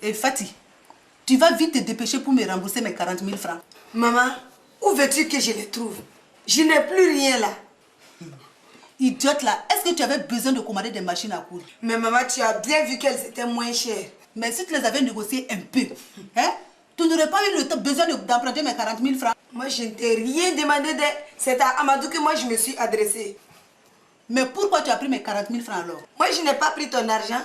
Et Fatih, tu vas vite te dépêcher pour me rembourser mes 40 000 francs. Maman, où veux-tu que je les trouve? Je n'ai plus rien là. Idiote là, est-ce que tu avais besoin de commander des machines à coudre? Mais maman, tu as bien vu qu'elles étaient moins chères. Mais si tu les avais négociées un peu, hein, tu n'aurais pas eu besoin d'emprunter mes 40 000 francs. Moi, je ne t'ai rien demandé. C'est à Amadou que moi je me suis adressée. Mais pourquoi tu as pris mes 40 000 francs alors? Moi, je n'ai pas pris ton argent.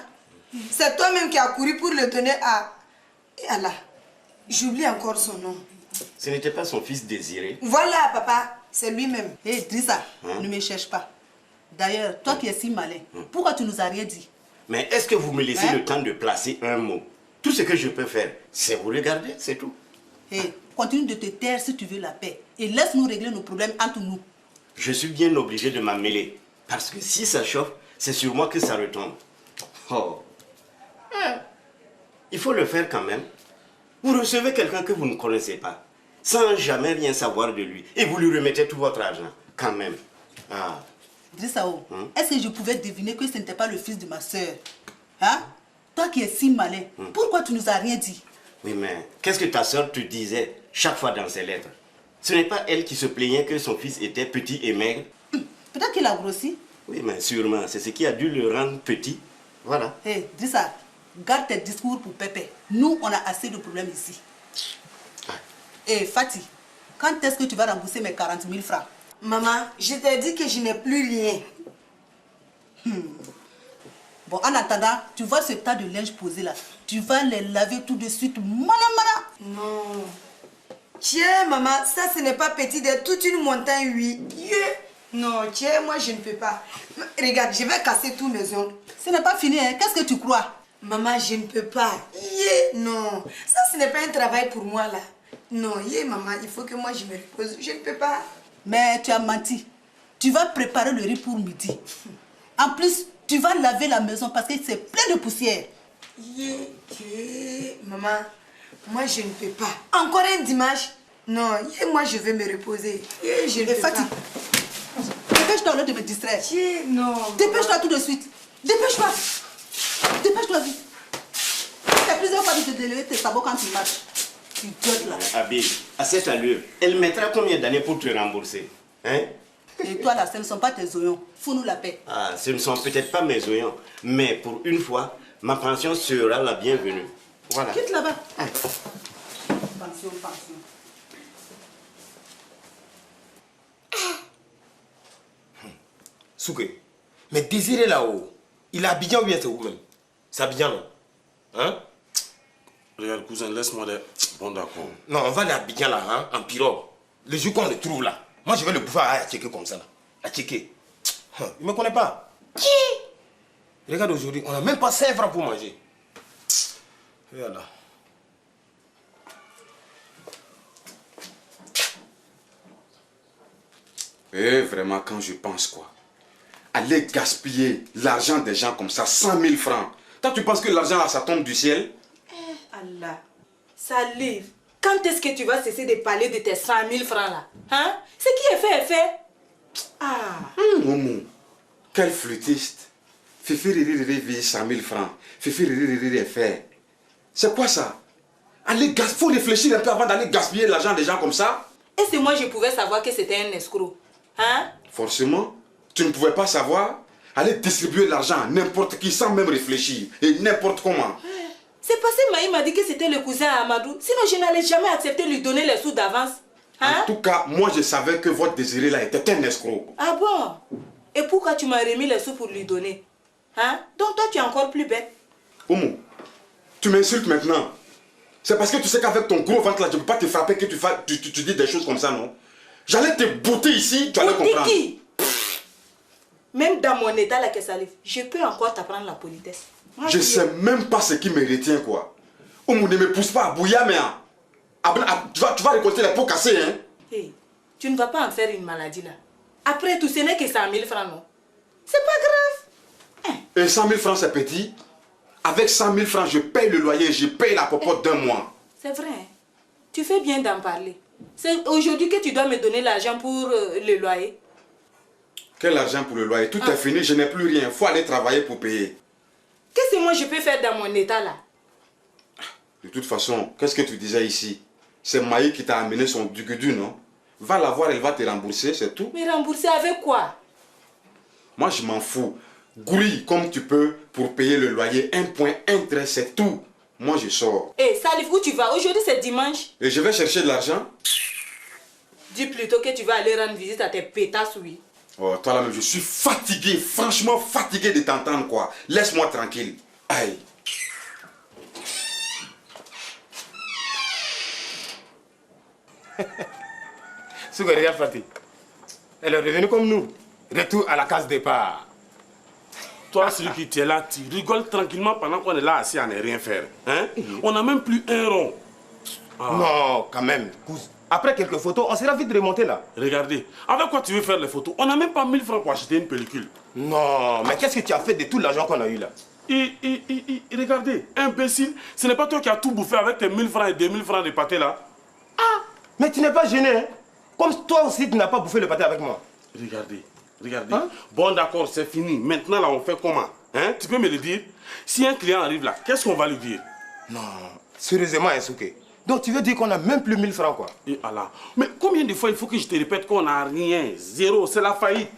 C'est toi-même qui as couru pour le donner à... Et Allah, j'oublie encore son nom. Ce n'était pas son fils Désiré? Voilà, papa, c'est lui-même. Hé, Drissa, ne me cherche pas. D'ailleurs, toi qui es si malin, pourquoi tu nous as rien dit? Mais est-ce que vous me laissez le temps de placer un mot? Tout ce que je peux faire, c'est vous regarder, c'est tout. Hé, continue de te taire si tu veux la paix. Et laisse-nous régler nos problèmes entre nous. Je suis bien obligé de m'en mêler. Parce que si ça chauffe, c'est sur moi que ça retombe. Oh. Il faut le faire quand même. Vous recevez quelqu'un que vous ne connaissez pas, sans jamais rien savoir de lui, et vous lui remettez tout votre argent, quand même. Ah. Drissao, est-ce que je pouvais deviner que ce n'était pas le fils de ma soeur? Hein? Toi qui es si malin, pourquoi tu nous as rien dit? Oui, mais qu'est-ce que ta soeur te disait chaque fois dans ses lettres? Ce n'est pas elle qui se plaignait que son fils était petit et maigre? Peut-être qu'il a grossi. Oui, mais sûrement, c'est ce qui a dû le rendre petit. Voilà. Hé, Drissa, garde tes discours pour Pépé. Nous, on a assez de problèmes ici. Hé, Fatih, quand est-ce que tu vas rembourser mes 40 000 francs? Maman, je t'ai dit que je n'ai plus rien. Bon, en attendant, tu vois ce tas de linge posé là. Tu vas les laver tout de suite. Mana. Non. Tiens, maman, ça ce n'est pas petit, de toute une montagne, oui. Non, tiens, moi je ne peux pas. Regarde, je vais casser tous mes ongles. Ce n'est pas fini, hein? Qu'est-ce que tu crois? Maman, je ne peux pas. Non, ça ce n'est pas un travail pour moi là. Non, maman, il faut que moi je me repose. Je ne peux pas. Mais tu as menti. Tu vas préparer le riz pour midi. En plus, tu vas laver la maison parce que c'est plein de poussière. Maman, moi je ne peux pas. Encore un dimanche? Non, moi je vais me reposer. Je ne peux pas. Dépêche-toi là de me distraire. Non. Dépêche-toi tout de suite. Dépêche-toi. Dépêche-toi vite. C'est plusieurs fois de te délever tes sabots quand tu marches. Idiote là. Abel, à cette allure, elle mettra combien d'années pour te rembourser? Hein? Et toi là, ce ne sont pas tes oignons. Fous-nous la paix. Ah, ce ne sont peut-être pas mes oignons, mais pour une fois, ma pension sera la bienvenue. Voilà. Quitte là-bas. Pension. Souké, mais Désiré là-haut, il est à Abidjan ou bien c'est où-même? C'est Abidjan, non? Hein? Regarde, cousin, laisse-moi les... Bon, d'accord. Non, on va aller à Abidjan là, hein, en pirogue. Le jour qu'on le trouve là, moi je vais le bouffer à checker comme ça là. À checker. Il me connaît pas. Qui? Regarde aujourd'hui, on n'a même pas 5 francs pour manger. Regarde là. Eh, vraiment, quand je pense quoi? Aller gaspiller l'argent des gens comme ça, 100 000 francs. Toi, tu penses que l'argent là, ça tombe du ciel? Allah, Salif, quand est-ce que tu vas cesser de parler de tes 100 000 francs là? Hein? Ce qui est fait est fait. Ah. Momo, quel flûtiste. Fifi riri 100 000 francs. Fifi riri est fait. C'est quoi ça? Allez, faut réfléchir un peu avant d'aller gaspiller l'argent des gens comme ça. Et si moi je pouvais savoir que c'était un escroc? Hein? Forcément, tu ne pouvais pas savoir. Aller distribuer l'argent à n'importe qui sans même réfléchir. Et n'importe comment. C'est parce que Maï m'a dit que c'était le cousin à Amadou. Sinon, je n'allais jamais accepter de lui donner les sous d'avance. Hein? En tout cas, moi je savais que votre Désiré là était un escroc. Ah bon? Et pourquoi tu m'as remis les sous pour lui donner? Hein? Donc toi, tu es encore plus bête. Oumou, tu m'insultes maintenant. C'est parce que tu sais qu'avec ton gros ventre là, je ne peux pas te frapper que tu dis des choses comme ça, non? J'allais te bouter ici, tu allais comprendre. Qui? Même dans mon état là, que Salif, je peux encore t'apprendre la politesse. Moi, je sais même pas ce qui me retient, quoi. Oumou, ne me pousse pas à bouillir, mais tu vas récolter les pots cassés, hein. Hey, tu ne vas pas en faire une maladie là. Après tout, ce n'est que 100 000 francs, non? C'est pas grave. Et 100 000 francs, c'est petit. Avec 100 000 francs, je paye le loyer, je paye la popote d'un mois. C'est vrai, hein? Tu fais bien d'en parler. C'est aujourd'hui que tu dois me donner l'argent pour le loyer. Quel argent pour le loyer? Tout est fini, je n'ai plus rien. Il faut aller travailler pour payer. Qu'est-ce que moi je peux faire dans mon état là? De toute façon, qu'est-ce que tu disais ici? C'est Maï qui t'a amené son dugudu, non? Va la voir, elle va te rembourser, c'est tout. Mais rembourser avec quoi? Moi, je m'en fous. Grouille comme tu peux pour payer le loyer. 1,1 trait, c'est tout. Moi, je sors. Eh, Salif, où tu vas? Aujourd'hui, c'est dimanche. Et je vais chercher de l'argent. Dis plutôt que tu vas aller rendre visite à tes pétasses, oui. Oh, toi là-même, je suis fatigué, franchement fatigué de t'entendre, quoi. Laisse-moi tranquille. Aïe. Souga, regarde Fatih. Elle est revenue comme nous. Retour à la case départ. Toi, celui qui était là, tu rigoles tranquillement pendant qu'on est là assis à ne rien faire. Hein? On n'a même plus un rond. Non, quand même. Après quelques photos, on sera vite remonté là. Regardez, avec quoi tu veux faire les photos? On n'a même pas 1000 francs pour acheter une pellicule. Non, mais qu'est-ce que tu as fait de tout l'argent qu'on a eu là? Regardez, imbécile, ce n'est pas toi qui as tout bouffé avec tes 1000 francs et 2000 francs de pâté là? Ah, mais tu n'es pas gêné, hein? Comme toi aussi, tu n'as pas bouffé le pâté avec moi. Regardez. Hein? Bon d'accord, c'est fini. Maintenant là, on fait comment? Hein? Tu peux me le dire? Si un client arrive là, qu'est-ce qu'on va lui dire? Non, sérieusement, Insouké. Donc tu veux dire qu'on n'a même plus 1000 francs quoi? Et Allah. Mais combien de fois il faut que je te répète qu'on n'a rien? Zéro, c'est la faillite.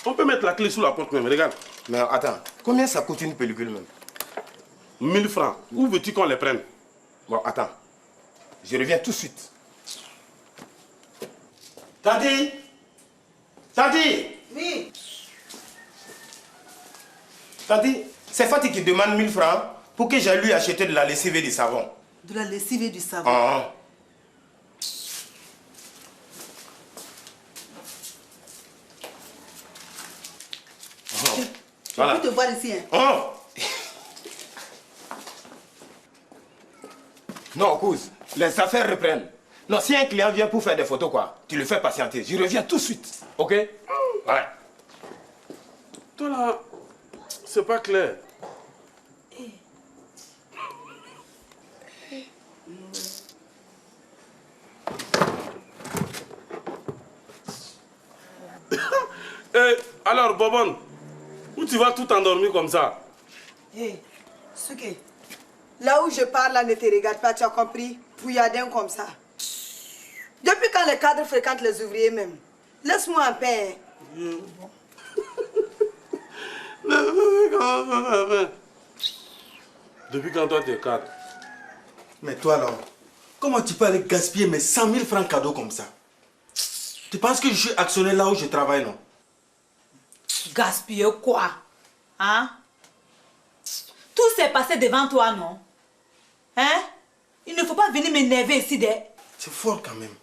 On peut mettre la clé sous la porte même, regarde. Mais attends, combien ça coûte une pellicule même? 1000 francs. Où veux-tu qu'on les prenne? Bon, attends. Je reviens tout de suite. Tati! Tati! Oui. Tati, c'est Fatih qui demande 1000 francs pour que j'aille lui acheter de la lessive et du savon. De la lessive et du savon. Ah. Je peux te voir ici. Hein. Oh. Non, Kouz, les affaires reprennent. Non, si un client vient pour faire des photos, quoi, tu le fais patienter. Je reviens tout de suite. Ok? Ouais. Toi là, c'est pas clair. Alors, Bobon, où tu vas tout endormi comme ça? Hé, Souké, là où je parle, là, ne te regarde pas, tu as compris? Pouilladin comme ça. Depuis quand les cadres fréquentent les ouvriers même? Laisse-moi en paix. Depuis quand toi tu es cadre? Mais toi là, comment tu peux aller gaspiller mes 100 000 francs cadeaux comme ça? Tu penses que je suis actionnaire là où je travaille, non? Gaspiller quoi? Hein? Tout s'est passé devant toi, non? Hein? Il ne faut pas venir m'énerver ici, des... C'est fort quand même.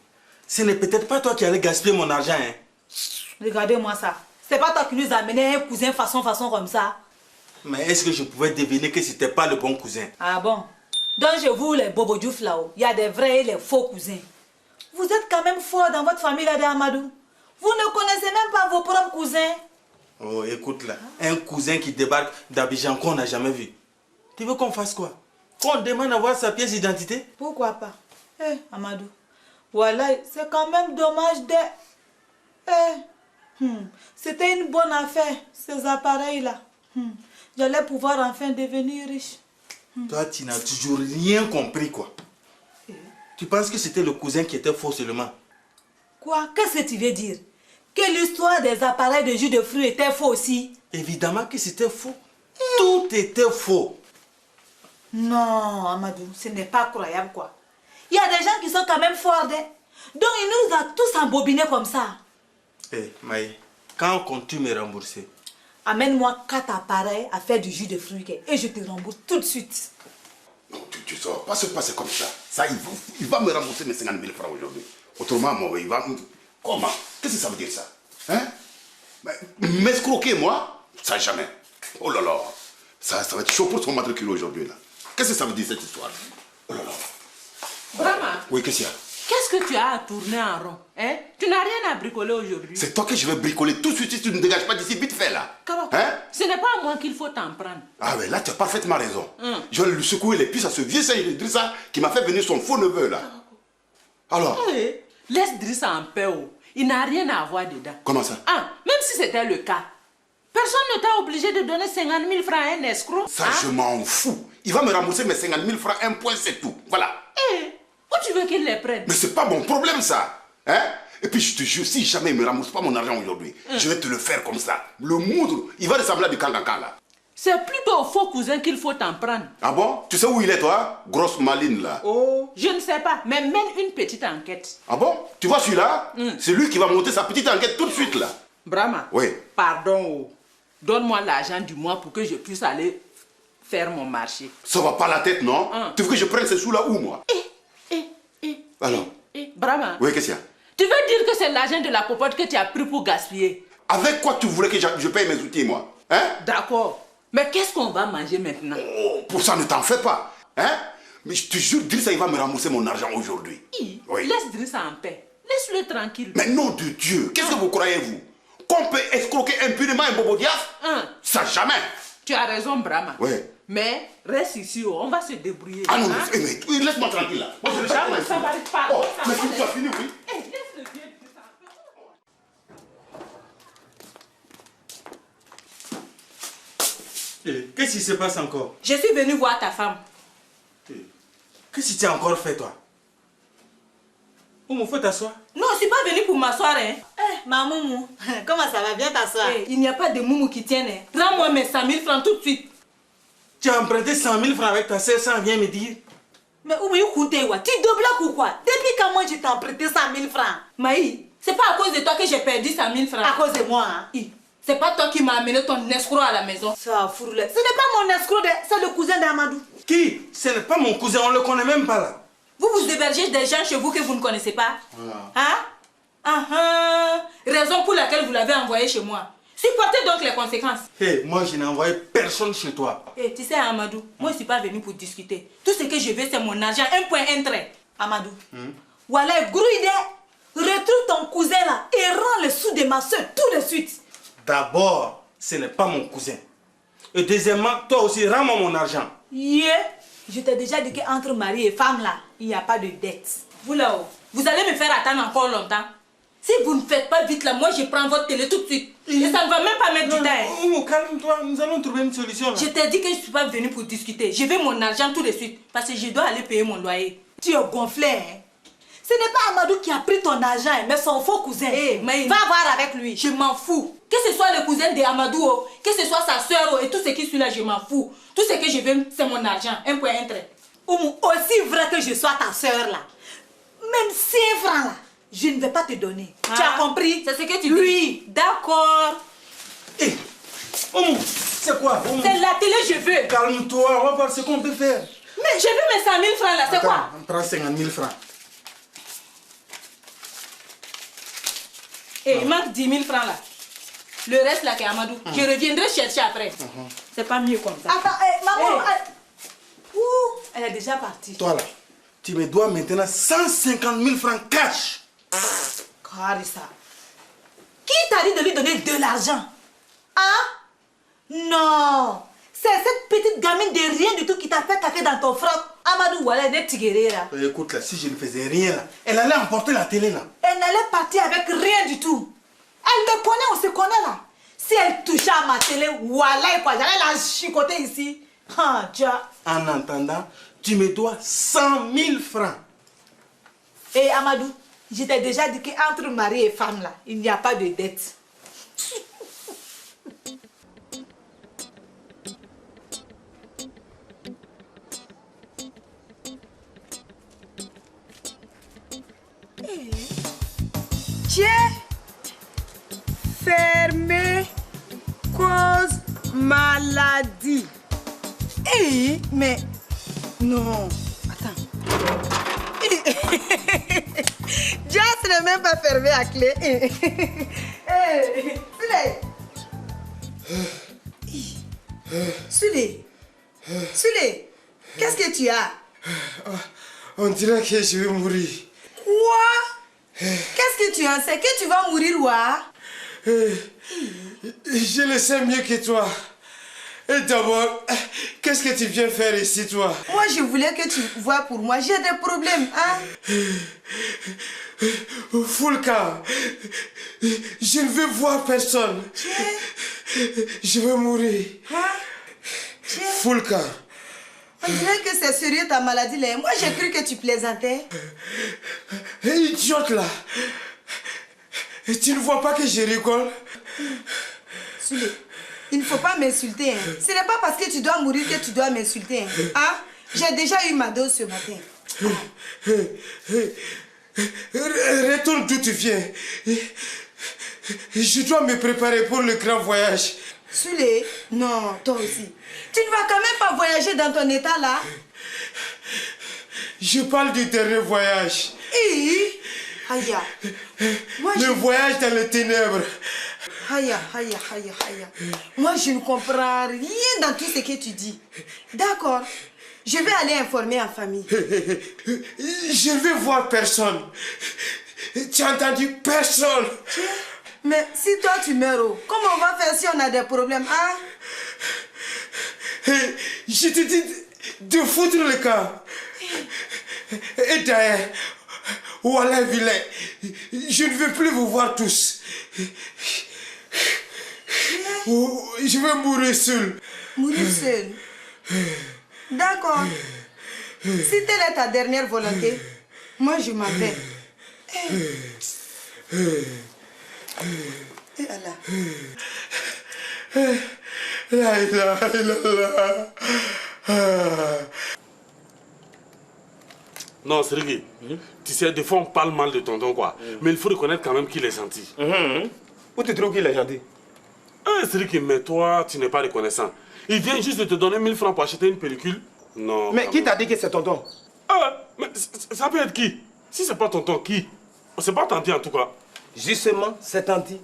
Ce n'est peut-être pas toi qui allais gaspiller mon argent, hein? Regardez-moi ça. C'est pas toi qui nous as amené un cousin façon comme ça. Mais est-ce que je pouvais deviner que c'était pas le bon cousin? Ah bon? Donc je vous les Bobo Diouf là-haut. Il y a des vrais et les faux cousins. Vous êtes quand même fort dans votre famille là d'Amadou. Vous ne connaissez même pas vos propres cousins. Oh, écoute là, un cousin qui débarque d'Abidjan qu'on n'a jamais vu. Tu veux qu'on fasse quoi? Qu'on demande à voir sa pièce d'identité? Pourquoi pas? Eh, Amadou. Voilà, c'est quand même dommage de... C'était une bonne affaire, ces appareils-là. J'allais pouvoir enfin devenir riche. Toi, tu n'as toujours rien compris, quoi. Tu penses que c'était le cousin qui était faux seulement? Quoi? Qu'est-ce que tu veux dire? Que l'histoire des appareils de jus de fruits était faux aussi? Évidemment que c'était faux. Tout était faux. Non, Amadou, ce n'est pas croyable, quoi. Il y a des gens qui sont quand même forts, hein? Donc il nous a tous embobinés comme ça. Eh, Maï, quand comptes-tu me rembourser? Amène-moi 4 appareils à faire du jus de fruits et je te rembourse tout de suite. Non, tu sors. Pas se passer comme ça. Ça, il va me rembourser mes 50 000 francs aujourd'hui. Autrement, moi, il va... Comment? Qu'est-ce que ça veut dire ça? Hein? M'escroquer, moi? Ça, jamais. Oh là là. Ça va être chaud pour son matricule aujourd'hui, là. Qu'est-ce que ça veut dire, cette histoire? Oh là là. Brahma, Oui, qu'est-ce qu'il y a? qu'est-ce que tu as à tourner en rond? Hein? Tu n'as rien à bricoler aujourd'hui. C'est toi que je vais bricoler tout de suite si tu ne dégages pas d'ici vite fait, là. Comment? Hein? Ce n'est pas à moi qu'il faut t'en prendre. Ah ouais, là, tu as parfaitement raison. Je vais lui secouer les puces à ce vieux singe de Drissa qui m'a fait venir son faux neveu, là. Alors? Hey, laisse Drissa en paix. Oh. Il n'a rien à voir dedans. Comment ça? Ah, même si c'était le cas. Personne ne t'a obligé de donner 50 000 francs à un escroc. Ça, je m'en fous. Il va me rembourser mes 50 000 francs, un point, c'est tout. Voilà. Où tu veux qu'il les prenne? Mais c'est pas mon problème, ça. Hein? Et puis, je te jure, si jamais il me rembourse pas mon argent aujourd'hui, je vais te le faire comme ça. Le moudre, il va ressembler à du cancan là. C'est plutôt au faux cousin qu'il faut t'en prendre. Ah bon? Tu sais où il est, toi? Grosse maline, là. Oh, je ne sais pas, mais mène une petite enquête. Ah bon? Tu vois celui-là? C'est lui qui va monter sa petite enquête tout de suite, là. Brahma. Oui. Pardon. Donne-moi l'argent du mois pour que je puisse aller faire mon marché. Ça va pas la tête, non? Tu veux que je prenne ces sous-là où, moi? Alors? Brahma. Oui, qu'est-ce qu'il y a? Tu veux dire que c'est l'argent de la popote que tu as pris pour gaspiller? Avec quoi tu voulais que je paye mes outils, moi? Hein? D'accord. Mais qu'est-ce qu'on va manger maintenant? Oh, pour ça, ne t'en fais pas. Hein? Mais je te jure, Drissa, il va me rembourser mon argent aujourd'hui. Oui. Laisse Drissa en paix. Laisse-le tranquille. Mais nom de Dieu, qu'est-ce que vous croyez, vous? Qu'on peut escroquer impunément un bobo diaf? Ça, jamais. Tu as raison, Brahma. Oui. Mais reste ici, on va se débrouiller. Ah non, mais laisse-moi tranquille, là. Moi, je vais Brahma, ça va pas. Oh, mais tu as fini, oui. Laisse-le bien. Qu'est-ce qui se passe encore? Je suis venue voir ta femme. Qu'est-ce que tu as encore fait, toi? Oumou, faut t'asseoir. Non, je suis pas venue pour m'asseoir. Hein. Ma moumou, comment ça va? Bien t'asseoir. Il n'y a pas de moumou qui tienne. Hein. Rends-moi mes 100 000 francs tout de suite. Tu as emprunté 100 000 francs avec ta sœur sans rien me dire? Mais où tu débloques ou quoi? Depuis quand moi je t'ai emprunté 100 000 francs? Maï, c'est pas à cause de toi que j'ai perdu 100 000 francs. À cause de moi, hein? C'est pas toi qui m'as amené ton escroc à la maison. Ça fourle. Ce n'est pas mon escroc, c'est le cousin d'Amadou. Qui? Ce n'est pas mon cousin, on le connaît même pas là. Vous vous hébergez des gens chez vous que vous ne connaissez pas. Raison pour laquelle vous l'avez envoyé chez moi. Supportez donc les conséquences. Moi je n'ai envoyé personne chez toi. Tu sais Amadou, moi je suis pas venu pour discuter. Tout ce que je veux c'est mon argent, un point, un trait. Amadou, voilà, gros idée. Retrouve ton cousin là et rends les sous de ma soeur tout de suite. D'abord, ce n'est pas mon cousin. Et deuxièmement, toi aussi, rends-moi mon argent. Je t'ai déjà dit qu'entre mari et femme là, il n'y a pas de dette. Vous là-haut, vous allez me faire attendre encore longtemps. Si vous ne faites pas vite là, moi je prends votre télé tout de suite. Et ça ne va même pas mettre du temps. Calme-toi, nous allons trouver une solution là. Je t'ai dit que je ne suis pas venue pour discuter. Je veux mon argent tout de suite parce que je dois aller payer mon loyer. Tu es gonflé, hein? Ce n'est pas Amadou qui a pris ton argent, mais son faux cousin. Va voir avec lui. Je m'en fous. Que ce soit le cousin de Amadou, que ce soit sa soeur et tout ce qui suit là, je m'en fous. Tout ce que je veux, c'est mon argent. Un point, un trait. Aussi vrai que je sois ta soeur là, même 5 francs là, je ne vais pas te donner. Tu as compris? C'est ce que tu dis? Oui, d'accord. C'est quoi? C'est la télé, je veux. Calme-toi, on va voir ce qu'on peut faire. Mais je veux mes 100 000 francs là, c'est quoi? On prend 50 000 francs. Il manque 10 000 francs là. Le reste là, c'est Amadou. Je reviendrai chercher après. C'est pas mieux comme ça. Attends, maman. Elle est déjà partie. Toi là, tu me dois maintenant 150 000 francs cash. Carissa. Qui t'a dit de lui donner de l'argent? Non. C'est cette petite gamine de rien du tout qui t'a fait caquer dans ton froc. Amadou, voilà, elle est tigérée là. Écoute là, si je ne faisais rien là, elle allait emporter la télé là. Elle n'allait partir avec rien du tout. Elle me connaît, on se connaît là. Si elle touchait à ma télé, voilà quoi, j'allais la chicoter ici. En attendant, tu me dois 100 000 francs. Amadou, je t'ai déjà dit qu'entre mari et femme là, il n'y a pas de dette. Tiens, fermé, cause maladie. Mais non, attends. Jazz n'est même pas fermé à clé. Sule, qu'est-ce que tu as? On dirait que je vais mourir. Quoi? Qu'est-ce que tu en sais? Que tu vas mourir ou Je le sais mieux que toi. Et d'abord, qu'est-ce que tu viens faire ici, toi? Moi, je voulais que tu vois pour moi. J'ai des problèmes, Foulka, je ne veux voir personne. Je vais mourir. Hein? Full car. On dirait que c'est sérieux ta maladie là. Moi j'ai cru que tu plaisantais. Idiote là. Tu ne vois pas que je rigole? Soulé, il ne faut pas m'insulter. Hein. Ce n'est pas parce que tu dois mourir que tu dois m'insulter. Hein? Hein? J'ai déjà eu ma dose ce matin. Retourne d'où tu viens. Je dois me préparer pour le grand voyage. Soulé, non, toi aussi. Tu ne vas quand même pas voyager dans ton état là? Je parle du dernier voyage. Aïe. Le voyage dans les ténèbres. Aïe. Moi, je ne comprends rien dans tout ce que tu dis. D'accord. Je vais aller informer en famille. Je ne vais voir personne. Tu as entendu? Personne. Mais si toi tu meurs, comment on va faire si on a des problèmes, hein? Je te dis de foutre le camp. Et d'ailleurs, voilà vilain, je ne veux plus vous voir tous. Je vais mourir seul. Mourir seul? D'accord. Si telle est ta dernière volonté, moi je m'en vais. Et Allah. La ilaha illallah. Non, Sergi, tu sais, des fois on parle mal de tonton quoi. Mais il faut reconnaître quand même qu'il est gentil. Où tu trouves qu'il est gentil? Sergi, mais toi, tu n'es pas reconnaissant. Il vient juste de te donner 1000 francs pour acheter une pellicule. Non. Mais qui t'a dit que c'est tonton? Mais ça peut être qui? Si c'est pas tonton, qui? C'est pas Tanti en tout cas. Justement, c'est Tanti.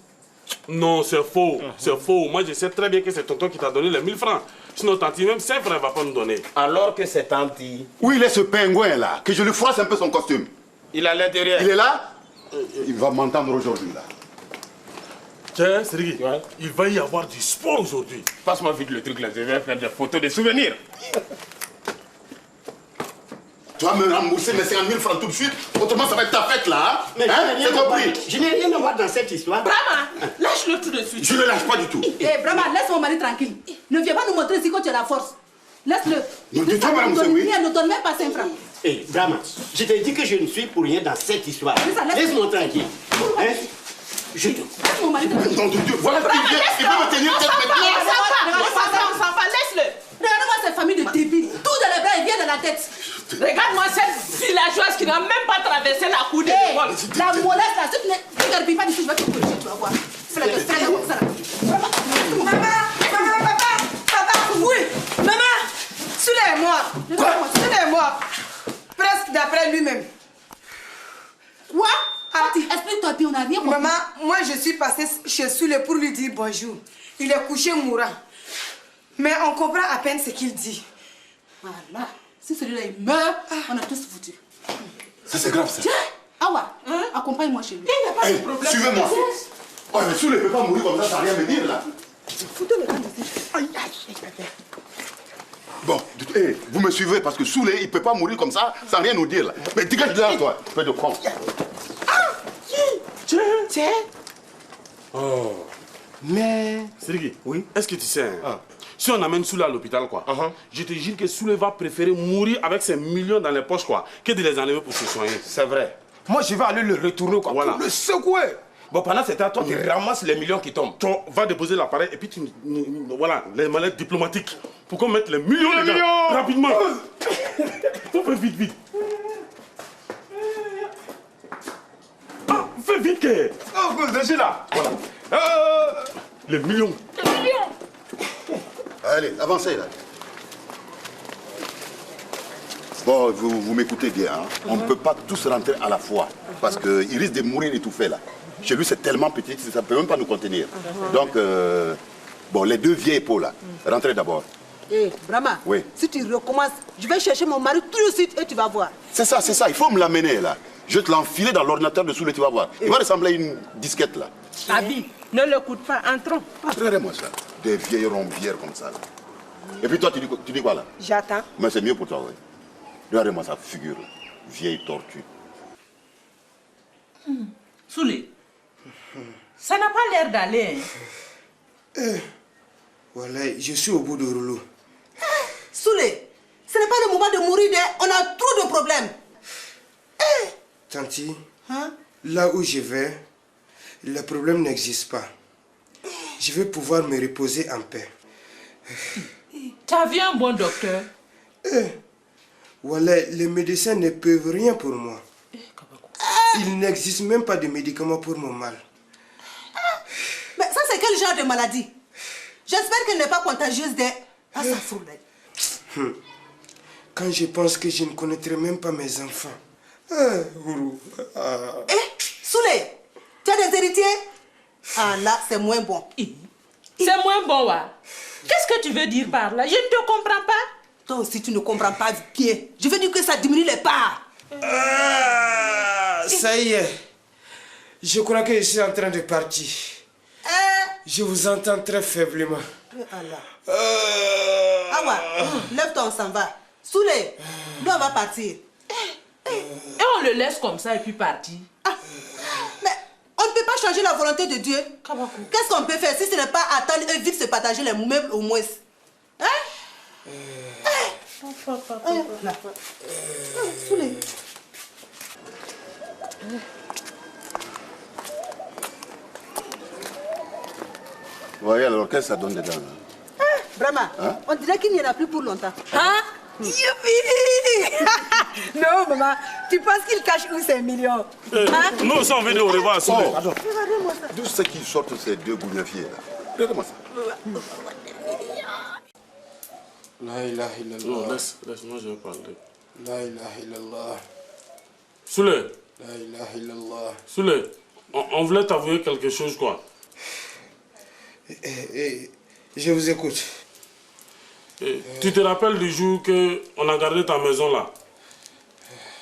Non, c'est faux. C'est faux. Moi, je sais très bien que c'est tonton qui t'a donné les 1000 francs. Sinon, Tanti, même 5 francs, elle va pas nous donner. Alors que c'est Tanti. Où il est ce pingouin là? Que je lui froisse un peu son costume. Il est à l'intérieur. Il est là? Il va m'entendre aujourd'hui là. Tiens, Sergi, il va y avoir du sport aujourd'hui. Passe-moi vite le truc là, je vais faire des photos de souvenirs. Tu vas me rembourser mes 50 000 francs tout de suite, autrement ça va être ta fête là. Hein? C'est compris? Je n'ai rien à voir dans cette histoire. Brahma, lâche-le tout de suite. Je ne le lâche pas du tout. Brahma, laisse mon mari tranquille. Ne viens pas nous montrer ici que tu as la force. Laisse-le. Non, de toi, madame Moussaoui. Ne donne même pas 5 francs. Brahma, je t'ai dit que je ne suis pour rien dans cette histoire. Laisse-moi tranquille. Hein? Je te... Laisse mon mari tranquille. Nom de Dieu, voilà ce qu'il vient. Il peut me tenir tête maintenant. On s'en va, laisse-le. Regarde-moi cette famille de débiles. Tout dans les bras et vient dans la tête. Regarde-moi cette villageoise qui n'a même pas traversé la cour de l'école. La mollesse là, si tu ne regardes pas d'ici, je vais te corriger, tu vas voir. Fais-le comme ça là. Papa, oui. Maman, Soulé est mort. Soulé est mort. Presque d'après lui-même. Quoi? Explique-toi bien, on n'a rien compris. Maman, moi je suis passée chez Soulé pour lui dire bonjour. Il est couché mourant. Mais on comprend à peine ce qu'il dit. Voilà. Si celui-là il meurt, on a tous foutu. Ça c'est grave ça. Tiens, Awa, accompagne-moi chez lui. Il n'y a pas de problème. Suivez-moi. Oh, mais Soulé ne peut pas mourir comme ça sans rien me dire là. Foutez le camp ici. Bon, vous me suivez parce que Soulé, il ne peut pas mourir comme ça sans rien nous dire là. Mais dégage de là, toi. Fais de con. Tiens. Oh. Mais... Sergi, oui? Est-ce que tu sais, si on amène Soulé à l'hôpital, quoi, je te jure que Soulé va préférer mourir avec ses millions dans les poches, quoi, que de les enlever pour se soigner. C'est vrai. Moi, je vais aller le retourner, quoi, pour le secouer. Bon, pendant ce temps, toi, tu ramasses les millions qui tombent. Tu vas déposer l'appareil et puis tu... Voilà, les mallettes diplomatiques. Pour qu'on mette les millions dedans. Rapidement. Faut faire vite, vite. Fais vite, que... Oh, je suis là. Voilà. Les millions. Allez, avancez là. Bon, vous m'écoutez bien. Hein? On ne peut pas tous rentrer à la fois. Parce qu'il risque de mourir étouffé là. Chez lui, c'est tellement petit, ça ne peut même pas nous contenir. Donc, bon, les deux vieilles épaules là, rentrez d'abord. Brahma, oui. Si tu recommences, je vais chercher mon mari tout de suite et tu vas voir. C'est ça, il faut me l'amener là. Je vais te l'enfiler dans l'ordinateur de Soulé, tu vas voir. Il va ressembler à une disquette là. Abi, ne l'écoute pas, entrons. Regardez-moi ça, des vieilles rombières comme ça là. Et puis toi, tu dis quoi là? J'attends. Mais c'est mieux pour toi, oui. Regardez-moi sa figure là, vieille tortue. Soulé, ça n'a pas l'air d'aller. Hein? Voilà, je suis au bout de rouleau. Soulé, ce n'est pas le moment de mourir, on a trop de problèmes. Tanti, là où je vais, le problème n'existe pas. Je vais pouvoir me reposer en paix. Tu as vu un bon docteur? Voilà, les médecins ne peuvent rien pour moi. Il n'existe même pas de médicaments pour mon mal. Mais ça, c'est quel genre de maladie? J'espère qu'elle n'est pas contagieuse des... Ah, ça fout. Quand je pense que je ne connaîtrai même pas mes enfants. Soulé, tu as des héritiers? Ah là, c'est moins bon. C'est moins bon, ouais. Qu'est-ce que tu veux dire par là? Je ne te comprends pas. Toi aussi, tu ne comprends pas bien. Je veux dire que ça diminue les parts. Ça y est. Je crois que je suis en train de partir. Je vous entends très faiblement. Ah ouais, lève-toi, on s'en va. Soulé, nous on va partir. Et on le laisse comme ça et puis partir. Mais on ne peut pas changer la volonté de Dieu. Qu'est-ce qu'on peut faire si ce n'est pas attendre et vite se partager les meubles au moins? Soulé. Voyez alors, qu'est-ce que ça donne dedans? Brahma, on dirait qu'il n'y en a plus pour longtemps. Youpi! Non, maman, tu penses qu'il cache où ces millions? Nous aussi, on vient au revoir à Soulé. D'où c'est qu'ils sortent ces deux gougnafiers là? Regardez-moi ça. La ilaha illallah. Non, laisse-moi, je vais parler. La ilaha illallah. Soulé. La ilaha illallah. Soulé, on voulait t'avouer quelque chose, quoi. Je vous écoute. Tu te rappelles du jour qu'on a gardé ta maison là?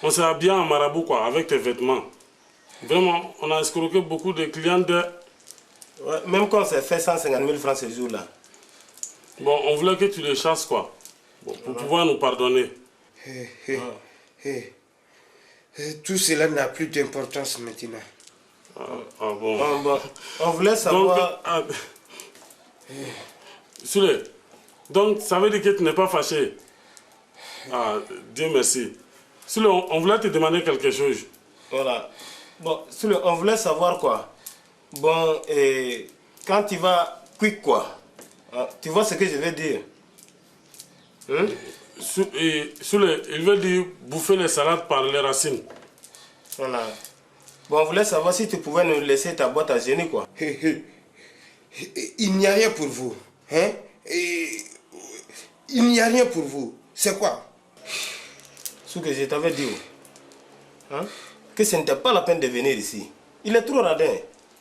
On s'est habillé en marabout, quoi, avec tes vêtements. Vraiment, on a escroqué beaucoup de clients de... Ouais, même quand on s'est fait 150 000 francs ce jour-là. Bon, on voulait que tu les chasses, quoi. Bon, pour pouvoir nous pardonner. Tout cela n'a plus d'importance maintenant. Ah bon. Bon, on voulait savoir... Soulé, donc ça veut dire que tu n'es pas fâché? Ah, Dieu merci. Soulé, on voulait te demander quelque chose. Voilà. Bon, Soulé, on voulait savoir quoi? Bon, et quand tu vas quick quoi? Tu vois ce que je veux dire? Soulé, il veut dire bouffer les salades par les racines. Voilà. Bon, on voulait savoir si tu pouvais nous laisser ta boîte à génie, quoi. Il n'y a rien pour vous. Hein? Il n'y a rien pour vous. C'est quoi? Ce que je t'avais dit. Hein? Que ce n'était pas la peine de venir ici. Il est trop radin.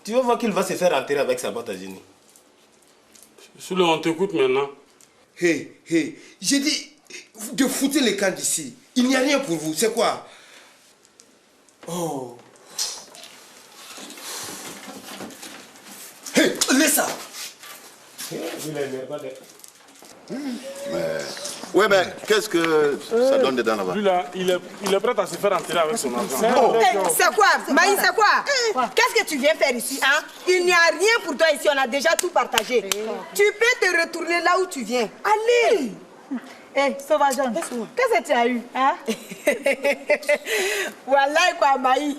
Tu vas voir qu'il va se faire enterrer avec sa boîte à génie. Soulé, on t'écoute maintenant. J'ai dit de foutre les camps d'ici. Il n'y a rien pour vous. C'est quoi? Oh. Laisse ça. Ouais, mais qu'est-ce que ça donne dedans là-bas? Lui là, il est prêt à se faire enterrer avec son argent. C'est quoi? Maï, c'est quoi? Qu'est-ce que tu viens faire ici, hein? Il n'y a rien pour toi ici, on a déjà tout partagé. Tu peux te retourner là où tu viens. Allez! Sauvageon, qu'est-ce que tu as eu, hein? Voilà quoi, Maï.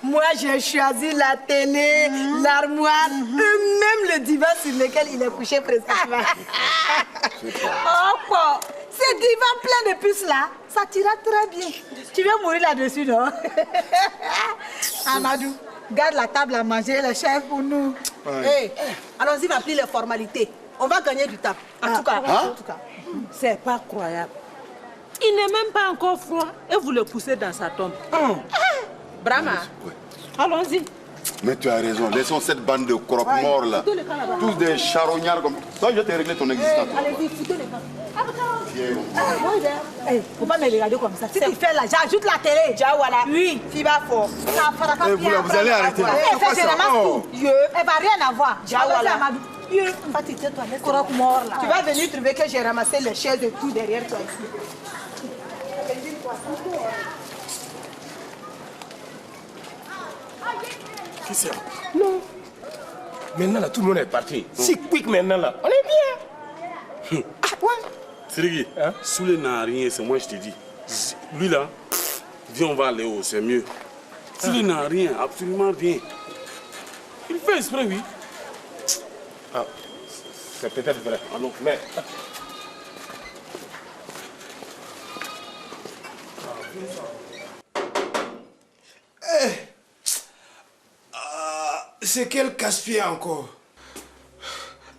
Moi, j'ai choisi la télé, l'armoire, même le divan sur lequel il est couché présentement. Oh, quoi? Ce divan plein de puces là, ça t'ira très bien. Tu veux mourir là-dessus, non? Amadou, garde la table à manger, le chef pour nous. Allons-y, va appeler les formalités. On va gagner du temps. En tout cas. C'est pas croyable. Il n'est même pas encore froid et vous le poussez dans sa tombe. Brahma, allons-y. Mais tu as raison, laissons cette bande de croque morts là. Tous des charognards comme... Toi, je t'ai réglé ton existence. Allez-y, foutez les camps. Faut pas me regarder comme ça. Si tu fais là, j'ajoute la télé. Déjà, voilà. Oui. Tu vas fort. Ça fera pas bien. Vous allez arrêter. Je ramasse tout. Elle va rien avoir. Déjà, voilà. Tu vas venir trouver que j'ai ramassé les chaises et tout derrière toi Qu'est-ce que c'est? Non. Maintenant là, tout le monde est parti. Si quick maintenant là, on est bien. Sirigi, Soulé n'a rien, c'est moi je te dis. Lui là, viens on va aller haut, c'est mieux. Soulé n'a rien, absolument rien. Il fait exprès, oui. Ah, c'est peut-être vrai. Allons. Mais... C'est quel casse-pied encore?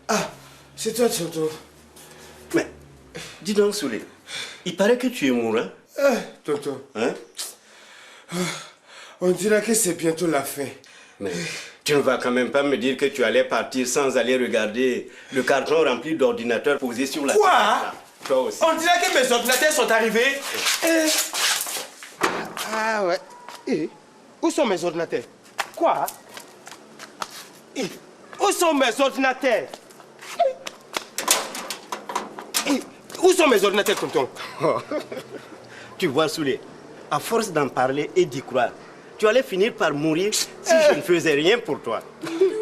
Ah, c'est toi, Tonton. Mais, dis donc, Soulé, il paraît que tu es mourant. Tonton. Hein? On dirait que c'est bientôt la fin. Mais tu ne vas quand même pas me dire que tu allais partir sans aller regarder le carton rempli d'ordinateurs posés sur la table. Quoi? Toi aussi. On dirait que mes ordinateurs sont arrivés. Ah ouais. Où sont mes ordinateurs? Quoi? Où sont mes ordinateurs? Où sont mes ordinateurs, tonton? Tu vois, Soulé, à force d'en parler et d'y croire, tu allais finir par mourir si je ne faisais rien pour toi.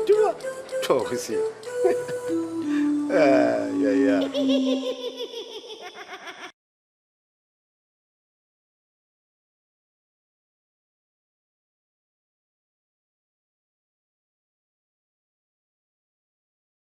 Tu vois? Toi aussi. Aïe, aïe, aïe.